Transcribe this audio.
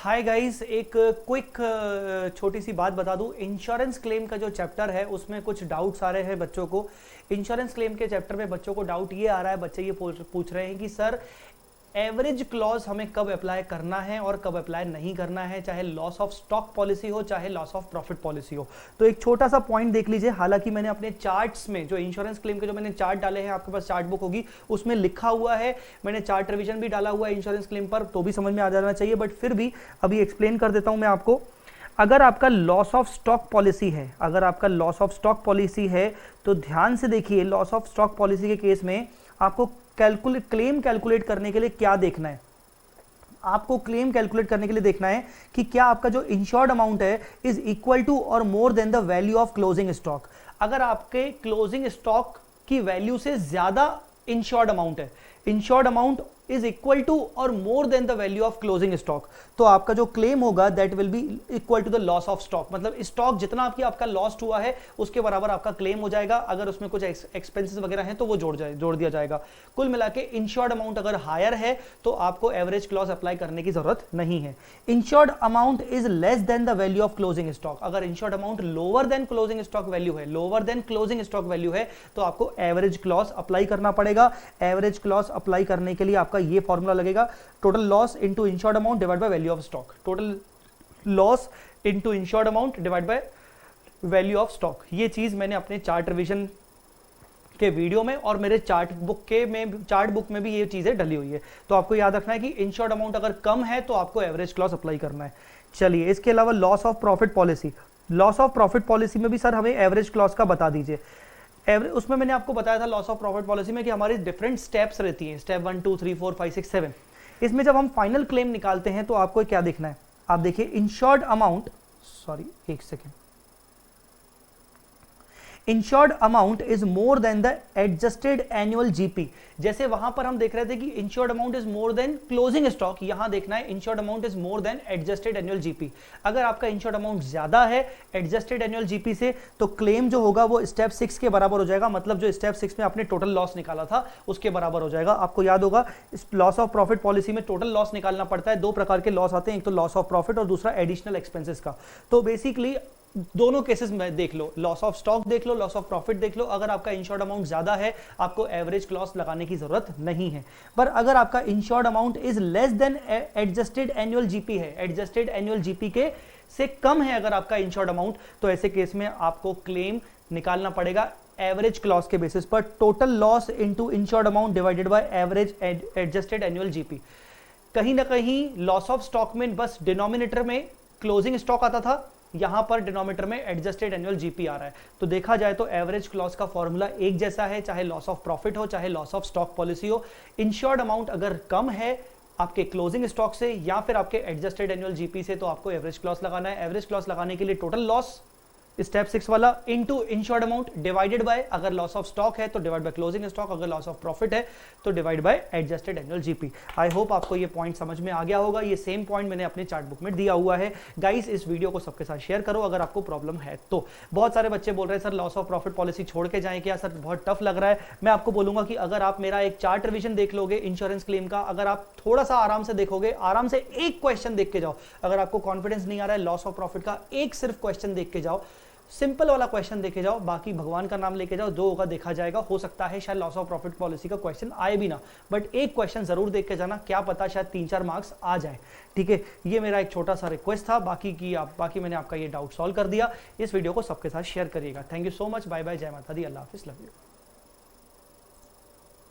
Hi guys, एक quick छोटी सी बात बता दूं। इंश्योरेंस क्लेम का जो चैप्टर है उसमें कुछ डाउट्स आ रहे हैं बच्चों को। इंश्योरेंस क्लेम के चैप्टर में बच्चों को डाउट ये आ रहा है, बच्चे ये पूछ रहे हैं कि सर एवरेज क्लॉज हमें कब अप्लाई करना है और कब अप्लाई नहीं करना है, चाहे लॉस ऑफ स्टॉक पॉलिसी हो चाहे लॉस ऑफ प्रॉफिट पॉलिसी हो। तो एक छोटा सा पॉइंट देख लीजिए। हालांकि मैंने अपने चार्ट्स में जो इंश्योरेंस क्लेम के जो मैंने चार्ट डाले हैं, आपके पास चार्ट बुक होगी, उसमें लिखा हुआ है। मैंने चार्ट रिवीजन भी डाला हुआ है इंश्योरेंस क्लेम पर, तो भी समझ में आ जाना चाहिए, बट फिर भी अभी एक्सप्लेन कर देता हूं मैं आपको। अगर आपका लॉस ऑफ स्टॉक पॉलिसी है, अगर आपका लॉस ऑफ स्टॉक पॉलिसी है तो ध्यान से देखिए, लॉस ऑफ स्टॉक पॉलिसी के केस में आपको क्लेम कैलकुलेट करने के लिए क्या देखना है। आपको क्लेम कैलकुलेट करने के लिए देखना है कि क्या आपका जो इंश्योर्ड अमाउंट है इज इक्वल टू और more than the value of closing stock. अगर आपके क्लोजिंग स्टॉक की वैल्यू से ज्यादा इंश्योर्ड अमाउंट है, insured amount is equal to और more than the value of closing stock, तो आपका जो क्लेम होगा that will be equal to the loss of stock. मतलब स्टॉक जितना आपका लॉस्ट हुआ है उसके बराबर आपका क्लेम हो जाएगा। अगर उसमें कुछ एक्सपेंसेस वगैरह हैं तो वो जोड़ दिया जाएगा। कुल मिला के इंश्योर्ड अमाउंट अगर हायर है तो आपको एवरेज क्लॉज अप्लाई करने की जरूरत नहीं है। Insured amount is less than the value of closing stock. अगर insured amount lower than closing stock value है, lower than closing stock value है, तो आपको एवरेज क्लॉज अप्लाई करना पड़ेगा। एवरेज क्लॉज अप्लाई करने के लिए आपका ये फॉर्मूला लगेगा, total loss into insured amount divide by value of stock. Total loss into insured amount divide by value of stock. ये चीज मैंने अपने चार्ट रिवीजन के वीडियो में और मेरे चार्ट बुक में भी ये चीजें डली हुई है। तो आपको याद रखना है कि इंश्योर्ड अमाउंट अगर कम है तो आपको एवरेज क्लॉज अप्लाई करना है। चलिए, इसके अलावा loss of profit policy. Loss of profit policy में भी सर हमें एवरेज क्लॉज का बता दीजिए। उसमें मैंने आपको बताया था लॉस ऑफ प्रॉफिट पॉलिसी में कि हमारी डिफरेंट स्टेप्स रहती हैं, स्टेप 1 2 3 4 5 6 7। इसमें जब हम फाइनल क्लेम निकालते हैं तो आपको क्या देखना है, आप देखिए इंश्योर्ड अमाउंट, सॉरी एक second, insured amount is more than the adjusted annual GP. जैसे वहां पर हम देख रहे थे कि insured amount is more than closing stock, यहां देखना है insured amount is more than adjusted annual GP. अगर आपका इंश्योर्ड अमाउंट ज्यादा है एडजस्टेड एनुअल जीपी से तो क्लेम जो होगा वो स्टेप 6 के बराबर हो जाएगा। मतलब जो स्टेप 6 में आपने टोटल लॉस निकाला था उसके बराबर हो जाएगा। आपको याद होगा इस लॉस ऑफ प्रॉफिट पॉलिसी में टोटल लॉस निकालना पड़ता है। दो प्रकार के लॉस आते हैं, एक तो लॉस ऑफ प्रॉफिट और दूसरा एडिशनल एक्सपेंसेस का। तो बेसिकली दोनों केसेस में देख लो, लॉस ऑफ स्टॉक देख लो, लॉस ऑफ प्रॉफिट देख लो। अगर आपका इंश्योर्ड अमाउंट ज्यादा है आपको एवरेज क्लॉज लगाने की जरूरत नहीं है। पर अगर आपका insured amount is less then adjusted annual GP है, एडजस्टेड एनुअल जीपी के से कम है अगर आपका इंश्योर्ड अमाउंट, तो ऐसे केस में आपको क्लेम निकालना पड़ेगा एवरेज क्लॉज के बेसिस पर। Total loss into insured amount divided by average adjusted annual GP. कहीं ना कहीं लॉस ऑफ स्टॉक में बस डिनोमिनेटर में क्लोजिंग स्टॉक आता था, यहां पर डिनोमिनेटर में एडजस्टेड एनुअल जीपी आ रहा है। तो देखा जाए तो एवरेज क्लॉज का फॉर्मूला एक जैसा है, चाहे लॉस ऑफ प्रॉफिट हो चाहे लॉस ऑफ स्टॉक पॉलिसी हो। इंश्योर्ड अमाउंट अगर कम है आपके क्लोजिंग स्टॉक से या फिर आपके एडजस्टेड एनुअल जीपी से तो आपको एवरेज क्लॉज लगाना है। एवरेज क्लॉज लगाने के लिए टोटल लॉस स्टेप 6 वाला into insured amount divided by, अगर लॉस ऑफ स्टॉक है तो डिवाइड बाय क्लोजिंग स्टॉक, अगर लॉस ऑफ प्रॉफिट है तो divide by adjusted annual GP. I hope आपको ये पॉइंट समझ में आ गया होगा। ये सेम पॉइंट मैंने अपने चार्ट बुक में दिया हुआ है। गाइस, इस वीडियो को सबके साथ शेयर करो अगर आपको प्रॉब्लम है तो। बहुत सारे बच्चे बोल रहे हैं sir loss of profit policy छोड़ के जाएं क्या, सर बहुत टफ लग रहा है। मैं आपको बोलूंगा कि अगर आप मेरा एक चार्ट रिवीजन देख लोगे इंश्योरेंस क्लेम का, अगर आप थोड़ा सा आराम से देखोगे, आराम से एक क्वेश्चन देख के जाओ, अगर आपको कॉन्फिडेंस नहीं आ रहा है लॉस ऑफ प्रॉफिट का, एक सिर्फ क्वेश्चन देख के जाओ, सिंपल वाला क्वेश्चन देखे जाओ, बाकी भगवान का नाम लेके जाओ, जो होगा देखा जाएगा। हो सकता है शायद लॉस ऑफ प्रॉफिट पॉलिसी का क्वेश्चन आए भी ना, बट एक क्वेश्चन जरूर देख के जाना, क्या पता शायद 3-4 मार्क्स आ जाए। ठीक है, ये मेरा एक छोटा सा रिक्वेस्ट था। बाकी मैंने आपका ये डाउट सॉल्व कर दिया। इस वीडियो को सबके साथ शेयर करिएगा। Thank you so much, bye bye, जय माता दी, अल्लाह हाफिज, लव यू।